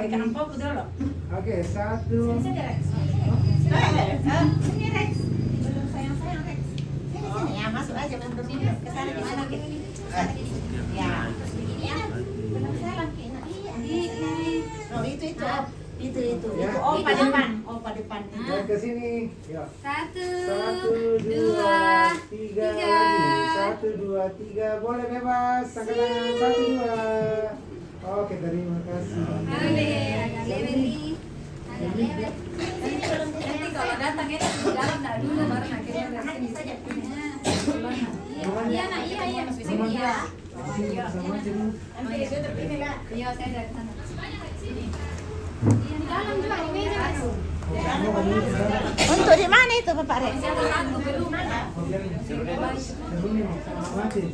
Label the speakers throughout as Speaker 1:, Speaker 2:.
Speaker 1: Ikan empok dulu.
Speaker 2: Oke, satu.
Speaker 1: Sini Rex. Sini Rex. Belum sayang Rex. Sini ya, masuk aja belum sini. Ke sana di mana gitu. Ya. Begini ya. Belum salam kena. Iya. Oh, itu. Itu. Opa depan.
Speaker 2: Dan ke sini. Yuk.
Speaker 3: 1,
Speaker 2: 1, 2, 3 lagi. 1, 2, 3. Boleh bebas. Angkat tangan. 1, 2. Oke, terima kasih.
Speaker 3: agak lewat nih. Agak lewat. Nanti kalau datang ya di dalam dah dulu baru akhirnya dari sini. Iya nak, iya Mas bisa iya.
Speaker 2: Sini sama sini.
Speaker 3: Nanti itu terpilih lah. Iya saya dari sana. Sini. Di dalam juga di meja Mas.
Speaker 1: Untuk di mana itu Bapak Rex?
Speaker 3: Masih ada satu belum mana?
Speaker 2: Sebelumnya sama sini.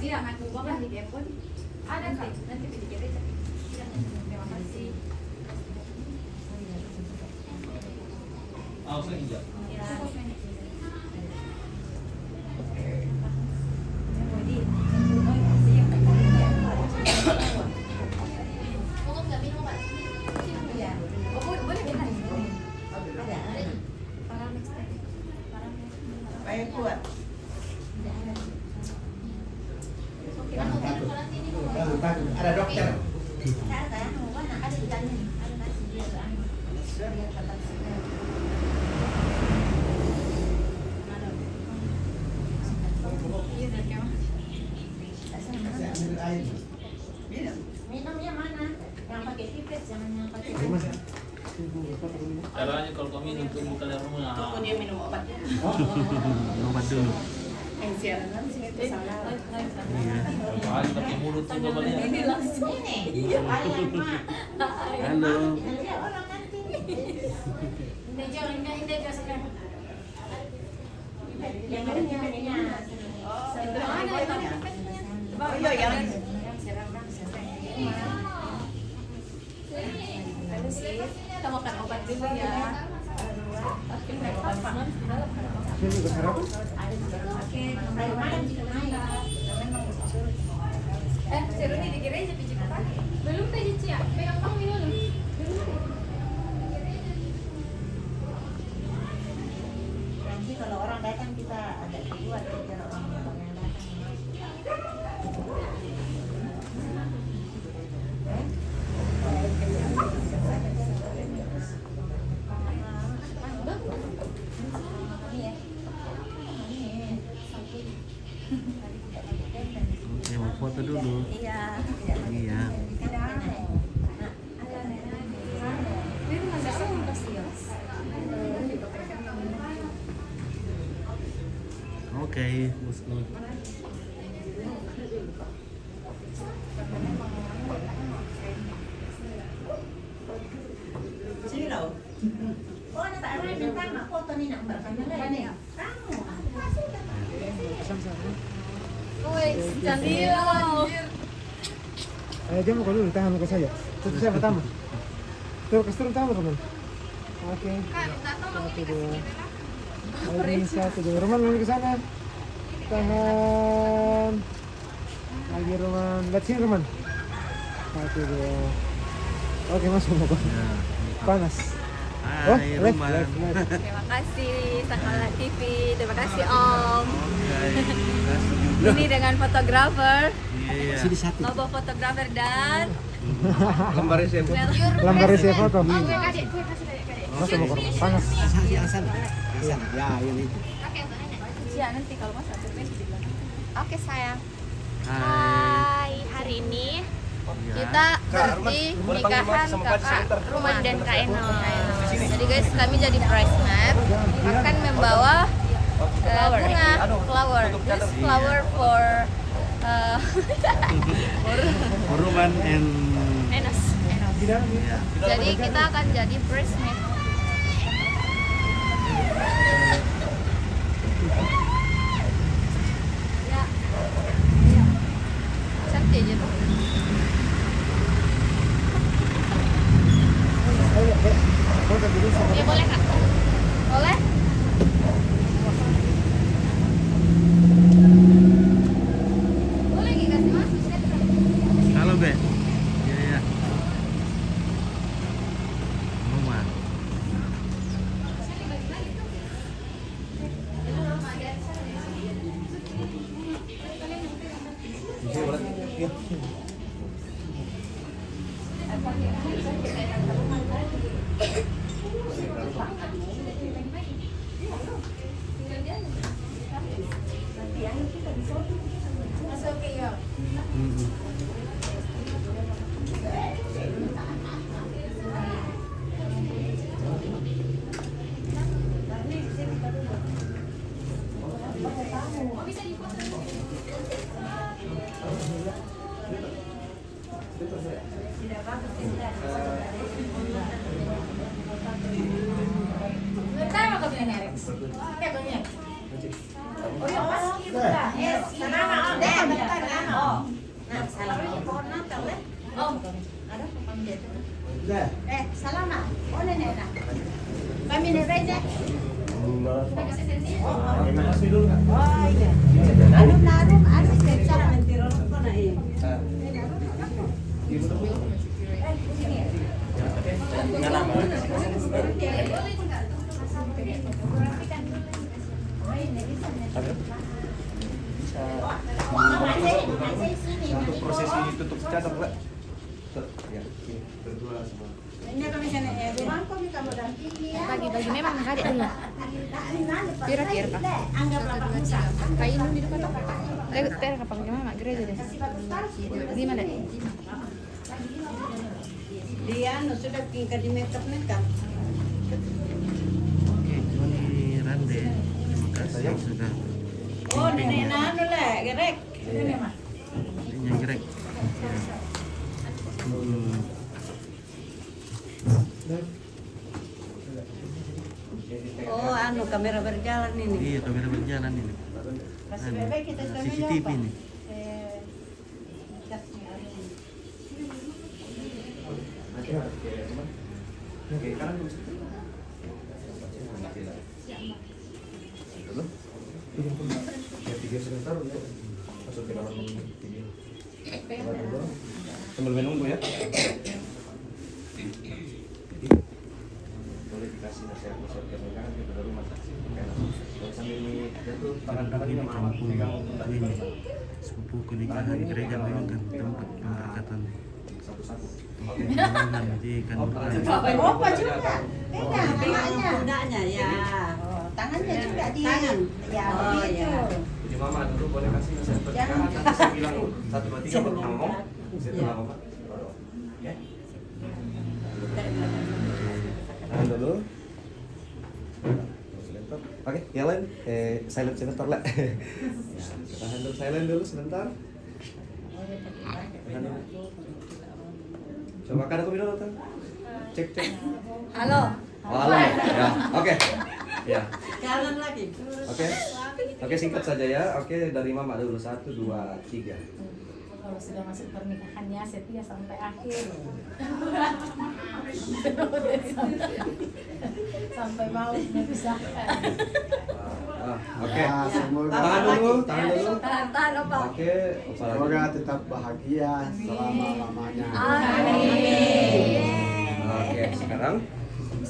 Speaker 3: Dia ngaku banget di depot. Ada nanti dikit aja. Terima kasih.
Speaker 1: Baik kuat.
Speaker 2: Ada dokter.
Speaker 1: Minumnya mana? Yang pakai pipet, jangan yang pakai.
Speaker 4: Caranya kalau kami minum tuh bukan yang rumah.
Speaker 1: Tunggu dia minum obat.
Speaker 4: Obat dulu.
Speaker 1: Yang siaran sini itu salah.
Speaker 4: Kali pakai mulut tuh kembali.
Speaker 1: Ini langsung nih. Iya, mak.
Speaker 4: Halo.
Speaker 1: Lihat orang nanti.
Speaker 3: Ini aja sekarang.
Speaker 1: Yang ini.
Speaker 3: Oh iya yang kita makan obat dulu ya.
Speaker 2: Sini ke sarapan.
Speaker 3: Oke.
Speaker 1: Malam juga naik.
Speaker 3: Seru nih dikira aja biji kepala. Belum teh Cici ya. Pegang bang minum.
Speaker 1: Nanti kalau orang datang kita agak keluar kalau orang datang.
Speaker 4: Oke, mau foto dulu.
Speaker 3: Iya.
Speaker 4: Iya. Oke, bosku.
Speaker 1: Sini loh. Oh, nak tak ada bintang nak foto ni nak berkan lagi. Kamu.
Speaker 3: Woi, cantik anjir.
Speaker 2: Ayo jam dulu tahan muka saya. Terus saya pertama. Terus turun tahu teman. Oke. Satu dua. Lagi satu dua. Roman lagi ke sana. Tahan. Lagi Roman. Lihat sini Roman. Satu dua. Oke masuk muka. Panas. Oh,
Speaker 4: Hai,
Speaker 2: live,
Speaker 4: Roman.
Speaker 2: live.
Speaker 3: Terima kasih Sangkala TV. Terima kasih Om.
Speaker 4: Oke,
Speaker 3: Ini dengan fotografer,
Speaker 4: iya.
Speaker 3: logo fotografer dan
Speaker 4: Lembarnya saya foto.
Speaker 2: Lambar saya foto.
Speaker 3: Gue kasih kadek.
Speaker 2: Masuk muka. Panas.
Speaker 4: Ya, ini.
Speaker 3: Ya nanti kalau mas ada di belakang.
Speaker 5: Oke sayang.
Speaker 4: Hai.
Speaker 5: Hai, hari ini kita berarti nikahan kakak Ruman dan Kak Eno. Jadi guys, kami jadi bridesmaid akan membawa bunga, flower. This flower for
Speaker 4: Roman and
Speaker 5: Enos.
Speaker 2: Di dalam ya.
Speaker 5: Jadi kita akan jadi bridesmaid. Ya. Cantik aja tuh.
Speaker 2: Ayo, foto dulu sama.
Speaker 5: Ya boleh kak. Boleh? Boleh Ki, kasih masuk.
Speaker 4: Halo, Be. Iya, iya. Mama.
Speaker 5: Masuk ke ya. Bentar mau ke Alex. Oke, banyak. Oh iya, pas gitu lah. Sana mau deh, bentar kan. Oh. Nah, salam pohon Natal ya. Oh. Ada apa dia tuh? Salam nak. Oh, nenek nak. Kami nenek.
Speaker 4: Terima kasih dulu, Kak.
Speaker 1: Oh iya. Narum ada cara mentirol kok na iya.
Speaker 4: Untuk prosesi tutup cadar, Pak. Ya, berdua semua.
Speaker 1: Ini kami sana rumah kami kamu dampingi ya.
Speaker 5: Bagi-bagi memang enggak ada dulu. Kira-kira Kak.
Speaker 1: Anggaplah Pak.
Speaker 5: Kayak ini di depan. Ter kapan gimana gereja deh. Gimana?
Speaker 1: Dia sudah tinggal di makeup.
Speaker 4: Oke, Joni Rande. Terima kasih sudah.
Speaker 1: Oh, nenek nanu lah, gerek.
Speaker 4: Ini yang gerek.
Speaker 1: Oh, anu kamera berjalan ini.
Speaker 4: Iya, kamera berjalan ini.
Speaker 1: Masih baik kita sudah
Speaker 4: CCTV ini. Sambil menunggu ya. Boleh dikasih nasihat-nasihat yang kan kita dari rumah sakit. Sambil ada tuh tangan-tangan ini sama pegang ini. Sepupu pernikahan gereja memang kan tempat pemberkatan satu-satu. Jadi kan
Speaker 1: Oh, Pak juga. Tangannya ya. Oh, tangannya juga di tangan. Ya, oh ya.
Speaker 4: Jadi mama dulu boleh kasih nasihat pernikahan. Nanti saya bilang 1 2 3 baru ngomong. Setelah mama. Ya. Tahan dulu. Oke, yang lain silent sebentar lah. Tahan dulu, silent dulu sebentar. Tahan dulu. Coba kan aku bilang tuh. Cek.
Speaker 5: Halo.
Speaker 4: Oh, halo. Ya, oke. Ya.
Speaker 1: Jalan lagi.
Speaker 4: Oke. Oke, singkat saja ya. Oke, dari mama dulu 1 2 3.
Speaker 3: Kalau sudah masuk pernikahannya setia sampai akhir. Sampai mau dipisahkan.
Speaker 4: Oke.
Speaker 2: semoga
Speaker 4: Tahan dulu, tahan dulu.
Speaker 3: Tahan apa?
Speaker 4: Oke,
Speaker 2: semoga tetap bahagia selama-lamanya.
Speaker 4: Oke, sekarang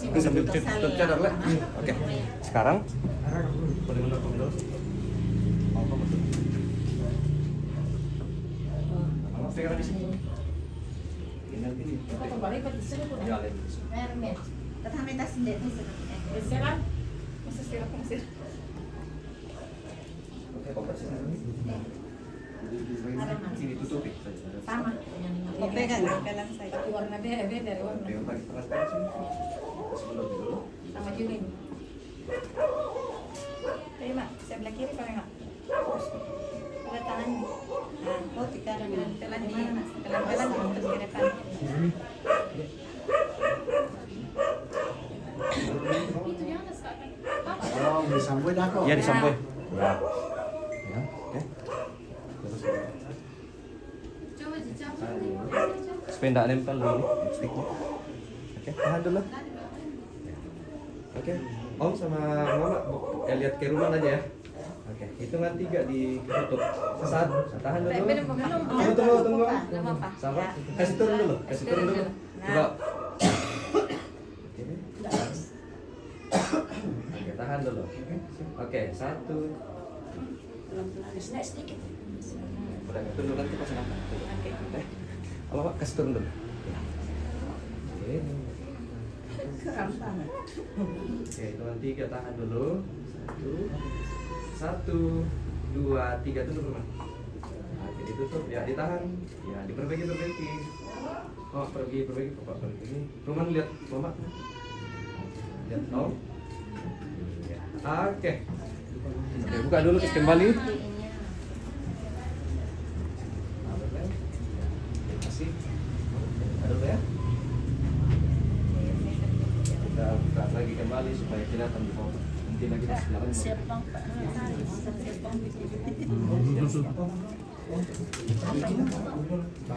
Speaker 4: kita sambil tutup cadar lah. Oke. Sekarang boleh menurut dulu. Apa betul? Mama pegang di sini. Ini nanti di. Jalan.
Speaker 3: Mermet.
Speaker 1: Tetap minta sendiri.
Speaker 3: Bersiram. Masa siram mesir.
Speaker 4: Oke, kompres ini. Sini tutupi saja.
Speaker 3: Sama.
Speaker 1: Kau pegang pelan saya.
Speaker 3: Tapi warna beda dari warna.
Speaker 4: Pegang pakai transparansi. Sebelum dulu.
Speaker 3: Sama juga ini. Terima. Sebelah kiri pakai nggak? Pakai tangannya.
Speaker 1: Oh, sekarang
Speaker 3: Pelan di mana? Pelan-pelan untuk ke depan.
Speaker 4: Iya di samboy. Ya, oke. Terus. Supaya nggak nempel dulu sticknya. Oke, tahan dulu. Oke, Om sama Mama lihat ke rumah aja ya. Oke, hitungan 3 ditutup. Satu, tahan dulu. Tunggu. Sabar. Kasih turun dulu. Coba. Oke, tahan dulu. Oke, 1. Udah turun nanti pas apa? Oke. Halo Pak, kasih turun dulu. Oke. Oke, hitungan 3 tahan dulu. 1, 2, 3 tutup rumah. Oke, ditutup ya, ditahan. Ya, diperbaiki. Oh, pergi Bapak pergi. Ini rumah lihat Mama. Lihat Om. Ya. Oke. Oke, buka dulu terus kembali. Kasih. Ada ya? Kita buka lagi kembali supaya kelihatan di bawah. Nanti lagi di sebelah.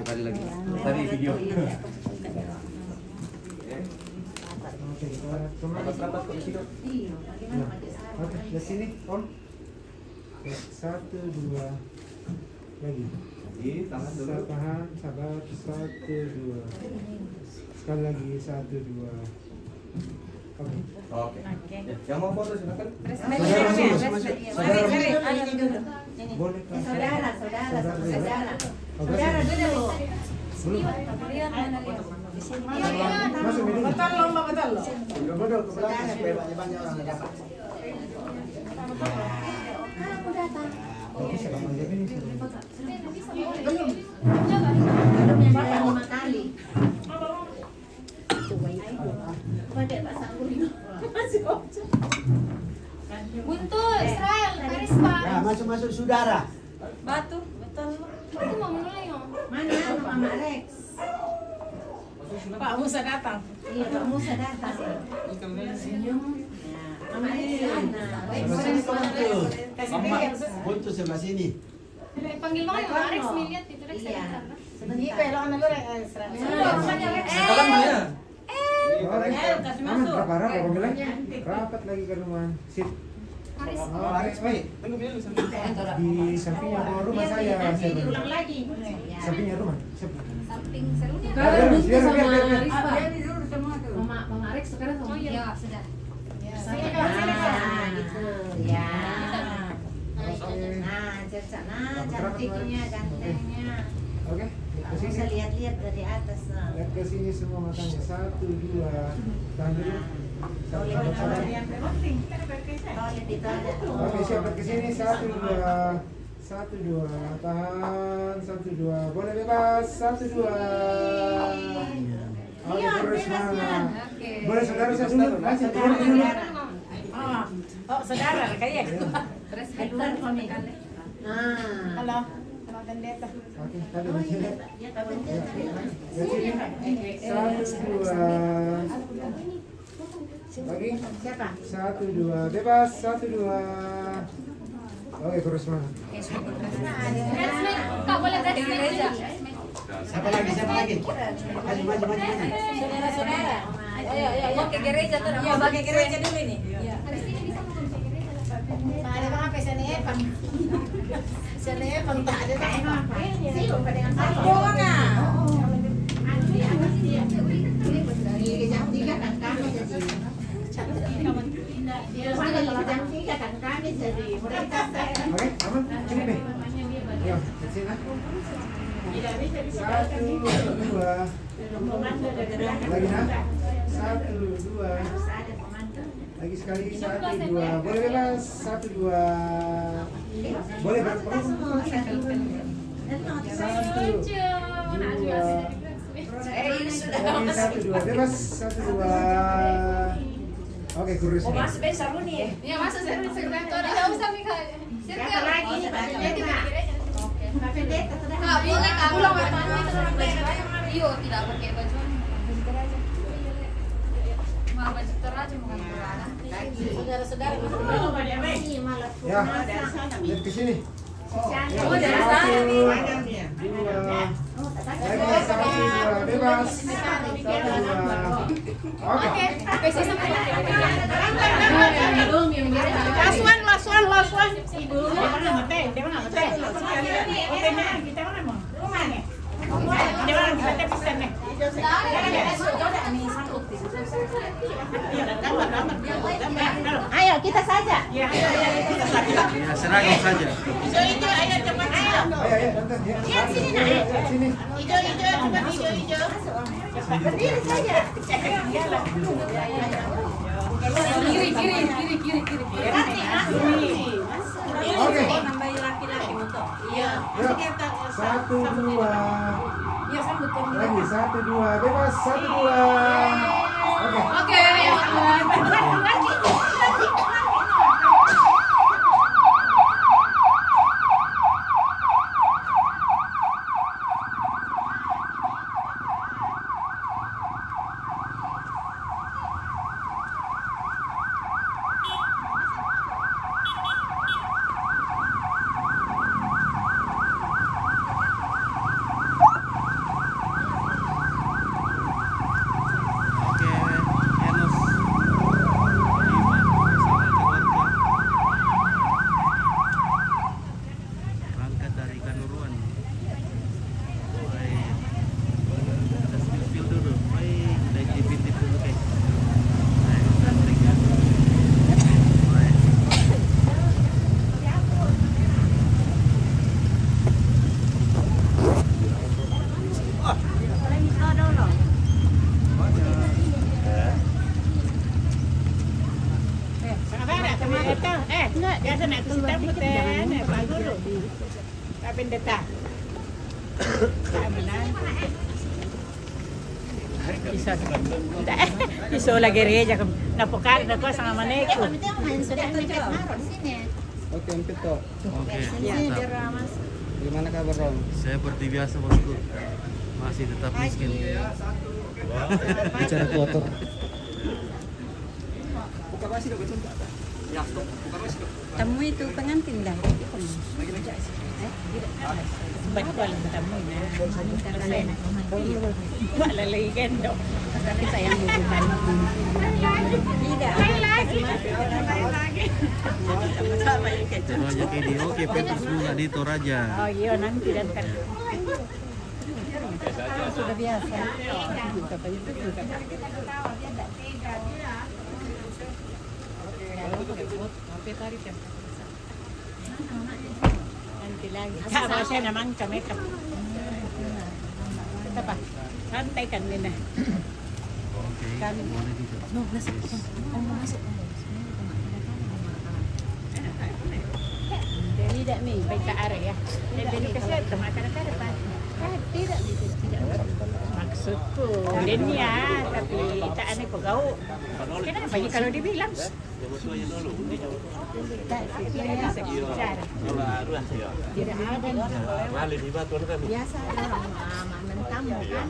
Speaker 4: Kali lagi. Tadi video.
Speaker 2: Oke, di sini Om. 1, 2 lagi.
Speaker 4: Tahan dulu.
Speaker 2: Tahan, sabar. 1, 2. Sekali lagi 1, 2.
Speaker 4: Oke. Ya, yang mau foto silakan.
Speaker 2: Boleh kan?
Speaker 1: Saudara dulu.
Speaker 2: Masuk ini.
Speaker 1: Betul loh.
Speaker 2: Betul ke belakang.
Speaker 1: Banyak orang yang dapat.
Speaker 2: Oke, siapa mau jadi ini?
Speaker 1: Belum yang 5 kali. Pakai bahasa Inggris.
Speaker 5: Buntu, Israel, Karisma.
Speaker 6: Ya, masuk saudara.
Speaker 5: Batu. Betul. Itu mau mulai ya?
Speaker 1: Mana Mama Rex?
Speaker 3: Pak Musa datang.
Speaker 1: Iya, Pak Musa datang. Senyum. Mama Rex
Speaker 6: Mama, buntu sebelah sini.
Speaker 5: Panggil banget Mama Rex lihat itu Rex.
Speaker 1: Iya.
Speaker 3: Iya, pelok anak lu Israel.
Speaker 2: Aman, rapat panggilan. Rapat lagi ke rumah. Sip.
Speaker 6: Alex, baik. Tunggu dulu
Speaker 2: Di sampingnya rumah saya.
Speaker 1: Nanti diulang lagi.
Speaker 2: Sampingnya rumah.
Speaker 5: Samping serunya.
Speaker 3: Mama Rex sekarang sama.
Speaker 5: Iya, sudah.
Speaker 1: Nah, gitu. Ya. Nah, cantiknya, gantengnya.
Speaker 2: Oke, ke
Speaker 1: Bisa
Speaker 2: sini.
Speaker 1: lihat-lihat dari atas.
Speaker 2: Lihat ke sini semua matanya. 1, 2. Tahan dulu.
Speaker 1: Toilet di toilet.
Speaker 2: Oke, siap lihat ke sini. 1, 2. 1, 2. Tahan. 1, 2. Boleh bebas. 1, 2. Oke, terus semangat. Boleh saudara saya dulu. Saya dulu.
Speaker 3: Oh, saudara kayak.
Speaker 5: Terus
Speaker 1: Keluar kami. Nah.
Speaker 3: Halo. Sama pendeta.
Speaker 2: Oke, tadi di sini.
Speaker 1: Dia kapan dia?
Speaker 2: Lihat sini. 1, 2. Lagi.
Speaker 1: Siapa?
Speaker 2: 1, 2. Bebas. 1, 2. Oke, terus semangat.
Speaker 5: Kak boleh dari gereja.
Speaker 6: Siapa lagi? Maju.
Speaker 3: Saudara-saudara. Ayo.
Speaker 5: Mau ke gereja tuh.
Speaker 3: Iya, pakai gereja dulu ini.
Speaker 5: Hari ini bisa mau ke gereja.
Speaker 3: Ada bang apa sana Evan? Sana Evan tak ada tak Evan.
Speaker 1: Sih, lupa dengan saya. Di jam 3 kan kami jadi. Mana kalau jam 3 kan kami jadi mereka.
Speaker 2: Oke, aman. Sini, Be. Ayo, ke sini. 1, 2. Lagi nah. 1, 2. Lagi sekali. 1, 2. Boleh bebas. 1, 2. Boleh berapa? 1, 2. Lagi 1, 2. Bebas. 1, 2. Oke, kurus.
Speaker 3: Mas besar nih.
Speaker 5: Ya masuk seru sekretor. Tidak usah Mika.
Speaker 1: Siapa lagi nih Pak Pendeta? Pak Pendeta sudah.
Speaker 5: Kak boleh Kak pulang Iyo tidak pakai baju. Mau baju teraja mau
Speaker 1: Saudara-saudara ini malah
Speaker 2: Ya, lihat ke sini. Ya,
Speaker 3: Oh, dari
Speaker 2: satu,
Speaker 3: sana.
Speaker 2: dua, lagi satu, dua, bebas. Satu, dua. Oke.
Speaker 3: Oke, sisa
Speaker 7: Last one. Ibu. Dia mana ngeteh? Dia mana ngeteh? Oke, nah, kita mana mau? Rumah nih. Dia mana kita teh pesan nih.
Speaker 1: Ayo kita saja.
Speaker 7: Ya, kita saja.
Speaker 4: Ya, seragam saja.
Speaker 7: Hijau, ayo cepat ayo.
Speaker 2: Ayo, nonton ya. Lihat
Speaker 1: sini, Nak.
Speaker 2: Lihat sini.
Speaker 7: Hijau, cepat hijau.
Speaker 1: Berdiri saja.
Speaker 3: kiri.
Speaker 2: Oke.
Speaker 3: Nambahin laki-laki motor. Iya.
Speaker 2: Ya. Satu, dua.
Speaker 3: Iya, sambut kamu.
Speaker 2: Lagi satu, dua, bebas. Satu, dua. Oke.
Speaker 3: Oke,
Speaker 4: Oke, Enos. Berangkat dari Kanuruan. Baik. Kita spill dulu. Baik, kita intip dulu guys. Baik, ganteng ya. Baik.
Speaker 7: Saudara, sama itu. Biasa nak kita putih. Pak Guru. Tapi detak. Iso lagi reja napukar na ko sa maneko.
Speaker 1: Sudah mencet naruh di sini.
Speaker 6: Oke, Pito.
Speaker 4: Oke,
Speaker 1: Sini
Speaker 4: mantap.
Speaker 1: biar ramas.
Speaker 6: Gimana kabar, Rom?
Speaker 4: Seperti biasa bosku. Masih tetap miskin.
Speaker 6: Bicara kotor.
Speaker 3: Tamu itu pengantin dah.
Speaker 7: Ba't ko alam tamu na? Wala lagi dong.
Speaker 3: Tapi sayang bukan. Tidak. Sama-sama yang kayak
Speaker 4: Raja Kedi. Oke, Petrus bunga di Toraja.
Speaker 7: Oh iya, nanti dan kan.
Speaker 3: sudah biasa.
Speaker 7: Nanti lagi. Sama siya naman kami. Kita pa. Santay kan din na.
Speaker 4: Oke, boleh juga.
Speaker 7: Tidak nih, baik ke area ya. Jadi kasi tumakan ka pa. Tidak. Maksudku, din ya, tapi itaan ay pagaw. Kenapa niya kalau dibilang? Tidak ada.
Speaker 1: Biasa orang mentamu kan.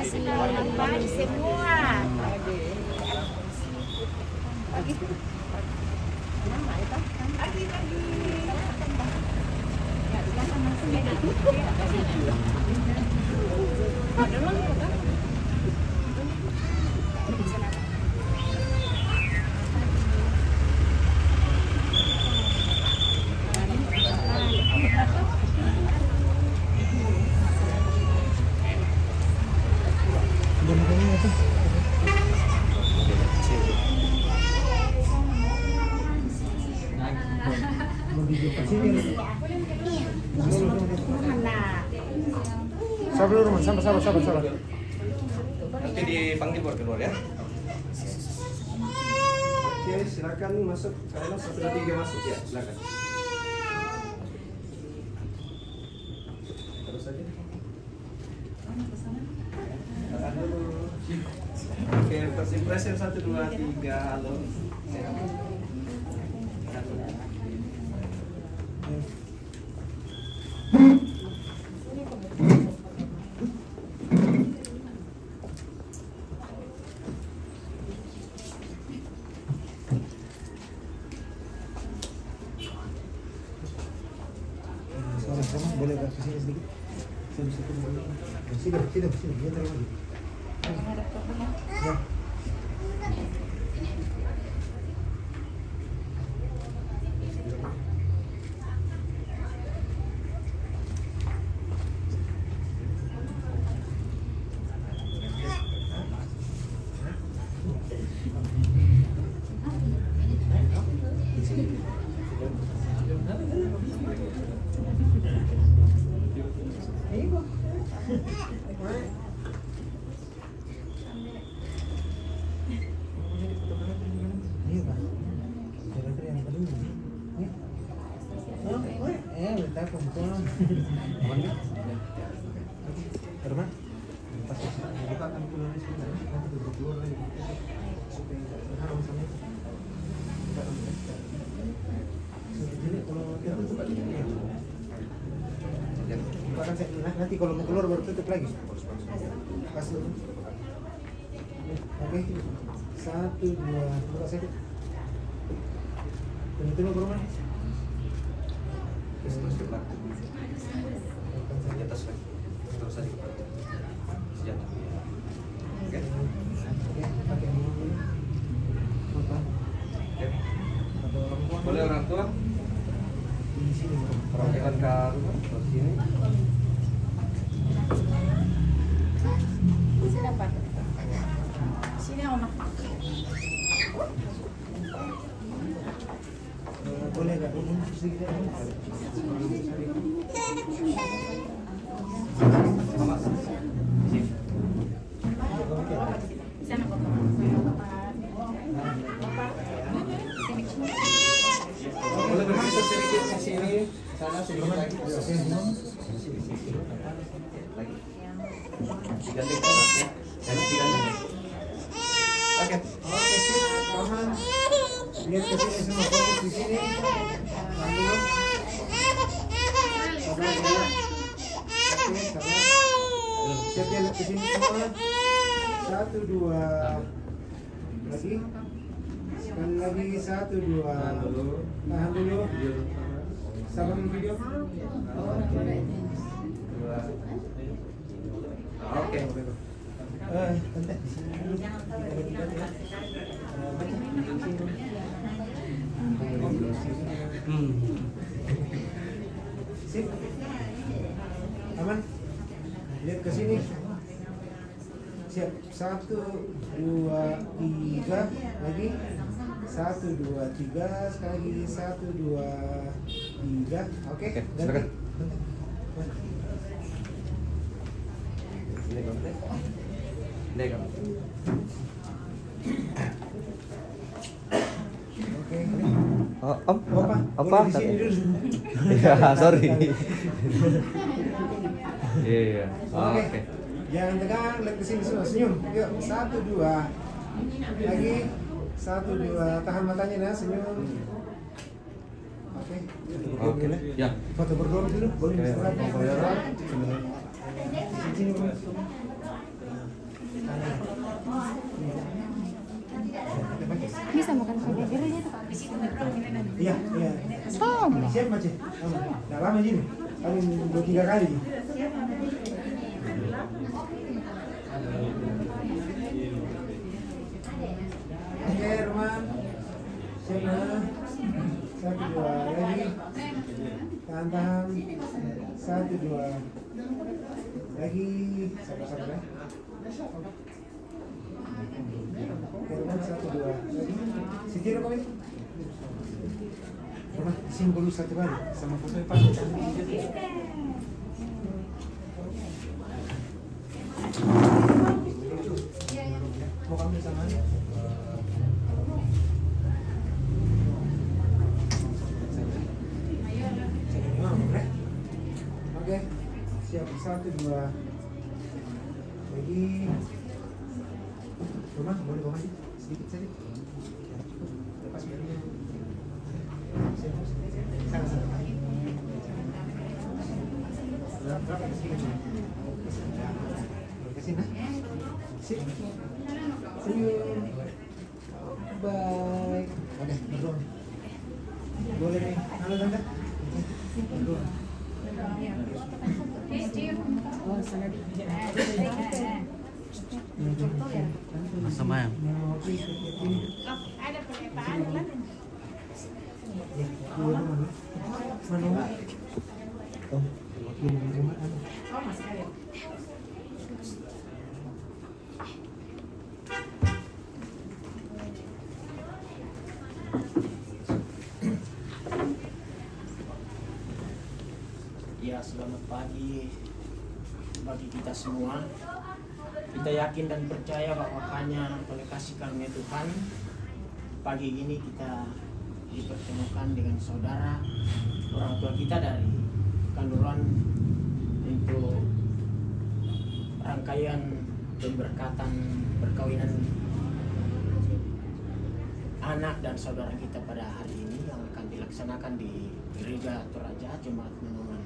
Speaker 1: Selamat pagi.
Speaker 7: Semua.
Speaker 1: Nama itu?
Speaker 2: Sabar dulu, Roman. Sabar.
Speaker 6: Nanti dipanggil baru keluar ya. Oke, silakan masuk. Kalian 1, 2, 3 masuk ya, silakan. Terus aja. Tahan dulu. Oke, first impression 1, 2, 3. Halo.
Speaker 2: Sini, dia terima lagi. Ya. Iya Pak. Kira-kira yang kedua. Ya. Oh, letak perempuan. Herman. Pas buka kan keluar sebentar. Nanti keluar lagi. Harus sama. Jadi kalau dia tutup lagi. Bukan nanti kalau mau keluar baru tutup lagi. Pas dulu. Oke. 1, 2, buka sedikit. Tunggu ke rumah.
Speaker 6: Di atas lagi. Terus aja. Senjata. Oke.
Speaker 2: Oke, pakai dulu. Apa?
Speaker 6: Oke.
Speaker 2: Atau orang tua?
Speaker 6: Boleh orang tua?
Speaker 2: Di sini.
Speaker 6: Perwakilan ke rumah, ke sini.
Speaker 7: Sini apa? Sini Oma.
Speaker 2: Boleh nggak? Ini sedikit.
Speaker 6: Mama. Sini.
Speaker 7: Di sana kok.
Speaker 6: Boleh bergeser sedikit ke sini, sana sedikit lagi. Lagi. Diganti kanan ya. Ganti. Oke.
Speaker 2: Oke, sip. Aman. Lihat ke sini semua, fokus di sini. Tahan dulu. Sabar ya. Oke, sabar. Siap ya, lihat ke sini semua. 1, 2. Lagi. Sekali lagi 1, 2. Tahan dulu. Sabar di video.
Speaker 6: Oke.
Speaker 2: Bentar di sini dulu. Sip. Aman. Lihat ke sini. Siap. 1, 2, 3. Lagi. 1, 2, 3. Sekali lagi 1, 2, 3. Oke.
Speaker 6: Silakan.
Speaker 2: Ganti.
Speaker 6: Ini kamu. Ini kamu.
Speaker 2: Oke.
Speaker 6: Oh,
Speaker 2: Apa? Di sini dulu.
Speaker 6: Ya, sorry. Iya.
Speaker 2: Oke. Jangan tegang, lihat ke sini semua, senyum. Yuk, 1, 2. Lagi. 1, 2. Tahan matanya nah, senyum. Oke.
Speaker 6: Oke. Ya.
Speaker 2: Foto berdua dulu. Boleh
Speaker 6: Oke,
Speaker 2: istirahat.
Speaker 6: boleh.
Speaker 2: Sini bro.
Speaker 5: Bisa makan pakai dirinya tuh.
Speaker 2: Iya.
Speaker 5: Sama.
Speaker 2: Siap Mace. Nah, lama gini. Paling 2-3 kali. Oke, Roman. Siap nah. 1, 2 lagi. Tahan. 1, 2. Lagi. Sabar ya. Oke, Roman 1, 2 lagi. Setir apa ini? Roman, sini dulu 1 kali sama foto Pak. Mau kamu sama aja? Oke, siap 1, 2 lagi. Roman, boleh bawa aja sedikit saja. Lepas barunya. Sana. Berapa ke sini? Ke sini. Sip. Senyum. Bye. Oke, berdua. Boleh nih. Halo Tante. Berdua.
Speaker 4: Sama yang
Speaker 7: Ada pernyataan lah.
Speaker 8: Ya, selamat pagi bagi kita semua. Kita yakin dan percaya bahwa hanya oleh kasih karunia Tuhan pagi ini kita dipertemukan dengan saudara orang tua kita dari Kanuruan untuk rangkaian pemberkatan perkawinan anak dan saudara kita pada hari ini yang akan dilaksanakan di Gereja Toraja Jemaat Menongan.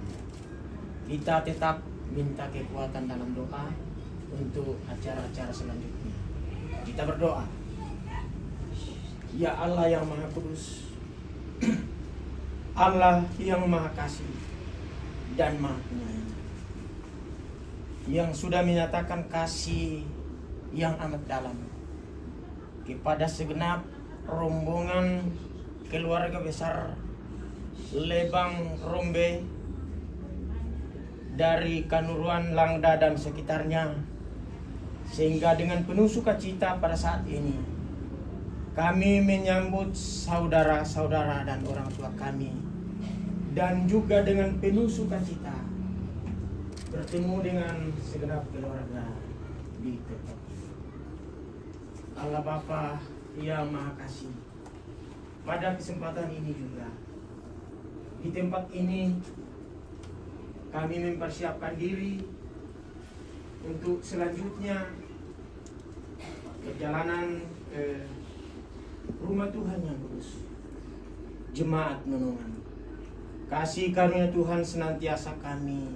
Speaker 8: Kita tetap minta kekuatan dalam doa untuk acara-acara selanjutnya. Kita berdoa. Ya Allah yang Maha Kudus, Allah yang Maha Kasih dan Maha Penyayang, yang sudah menyatakan kasih yang amat dalam kepada segenap rombongan keluarga besar Lebang Rombe dari Kanuruan, Langda dan sekitarnya, sehingga dengan penuh sukacita pada saat ini kami menyambut saudara-saudara dan orang tua kami, dan juga dengan penuh sukacita bertemu dengan segenap keluarga di tempat ini. Allah Bapa yang Maha Kasih, pada kesempatan ini juga di tempat ini kami mempersiapkan diri untuk selanjutnya perjalanan ke rumah Tuhan yang kudus, Jemaat Menongan. Kasih karunia Tuhan senantiasa kami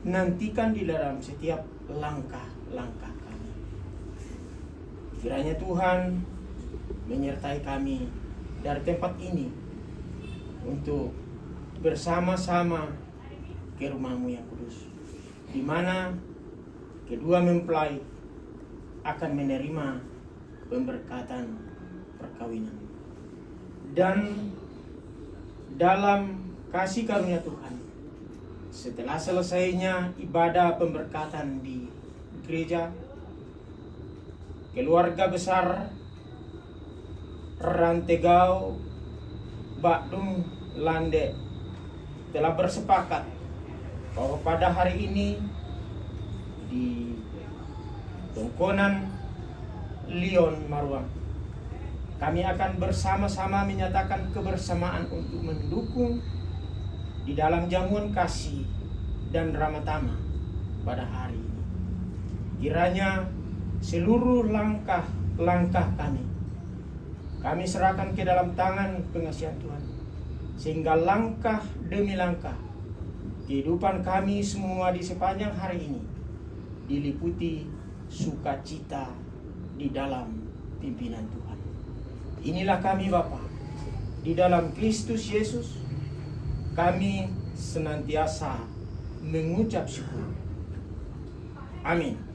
Speaker 8: nantikan di dalam setiap langkah-langkah kami. Kiranya Tuhan menyertai kami dari tempat ini untuk bersama-sama ke rumah-Mu yang kudus, di mana kedua mempelai akan menerima pemberkatan perkawinan. Dan dalam kasih karunia Tuhan, setelah selesainya ibadah pemberkatan di gereja, keluarga besar Rantegau Bakdung Lande telah bersepakat bahwa pada hari ini di Tongkonan Lion Marwang kami akan bersama-sama menyatakan kebersamaan untuk mendukung di dalam jamuan kasih dan ramatama pada hari ini. Kiranya seluruh langkah-langkah kami serahkan ke dalam tangan pengasihan Tuhan, sehingga langkah demi langkah kehidupan kami semua di sepanjang hari ini diliputi sukacita di dalam pimpinan Tuhan. Inilah kami Bapa, di dalam Kristus Yesus kami senantiasa mengucap syukur. Amin.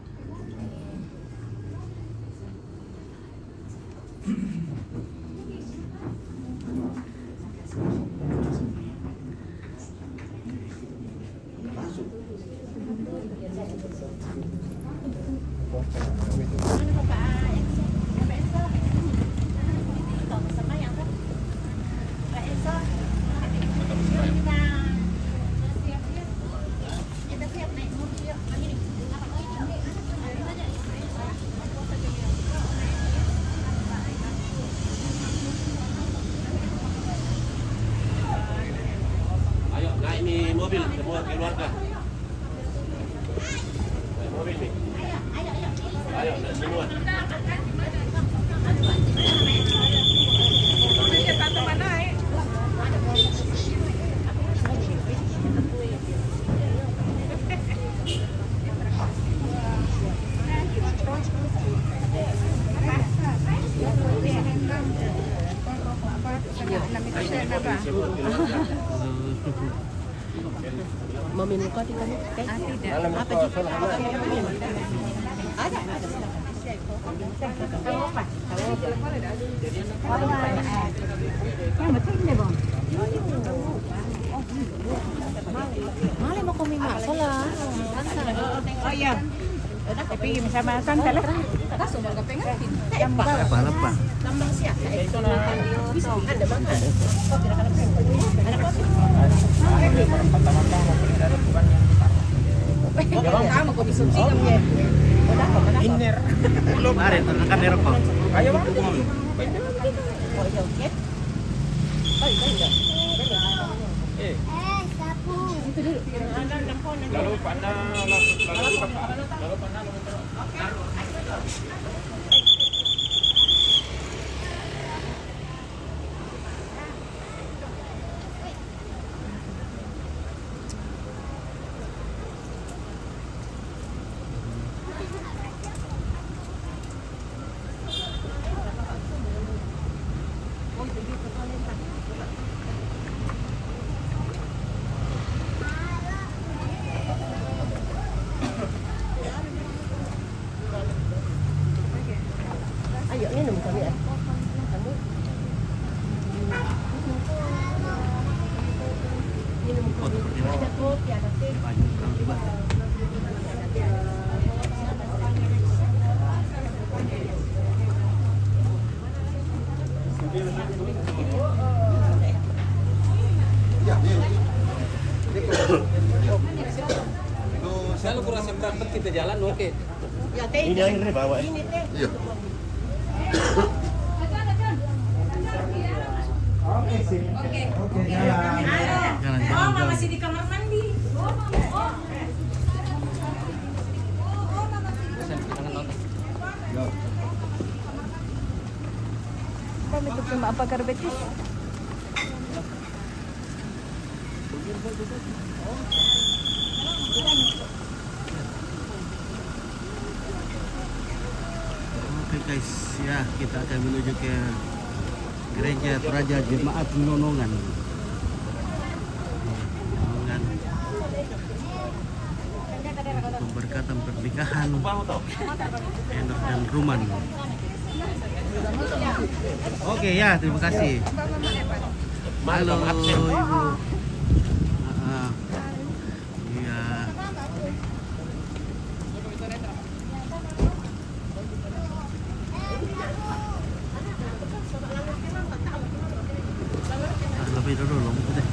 Speaker 4: Mobil semua keluarga. Mobil nih. Ayo, semua.
Speaker 1: Mau minum kopi kamu? Teh?
Speaker 3: Tidak.
Speaker 1: Apa sih? Ada.
Speaker 7: Yang betul deh, Bang.
Speaker 1: Mali mau kami masuk lah.
Speaker 7: Oh iya. Tapi sama tante lah.
Speaker 4: Apa?
Speaker 1: Tambang siapa? Itu ada bang. Kamu kok bisa sih kamu?
Speaker 8: Inner.
Speaker 4: Belum ada terangkan di rokok.
Speaker 8: Ayo bang. Lalu pandang
Speaker 1: Ayo minum kami ya. Ada kopi, ada teh.
Speaker 8: Saya lu kurang sempat kita jalan oke.
Speaker 1: Ya teh.
Speaker 4: Ini air nih bawa.
Speaker 1: Ini teh.
Speaker 2: Iya. Oke sih. Oke jalan.
Speaker 4: Jalan.
Speaker 7: Masih di kamar mandi.
Speaker 3: Kami tuh cuma apa karbetis?
Speaker 4: Oke guys, ya kita akan menuju ke gereja Toraja Jemaat Nonongan. Nonongan. Pemberkatan pernikahan Enok dan Ruman. Oke ya, terima kasih. Halo Ibu. Iya. Lebih dulu loh, deh.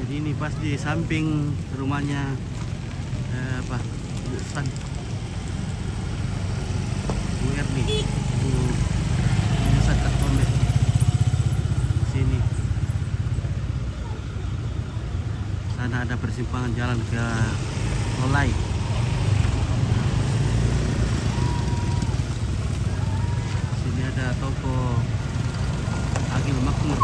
Speaker 4: Jadi ini pas di samping rumahnya apa? Bu San. Bu Erni. Bu Sakat Kombe. Sini. Sana ada persimpangan jalan ke Olai. Sini ada toko Agil Makmur.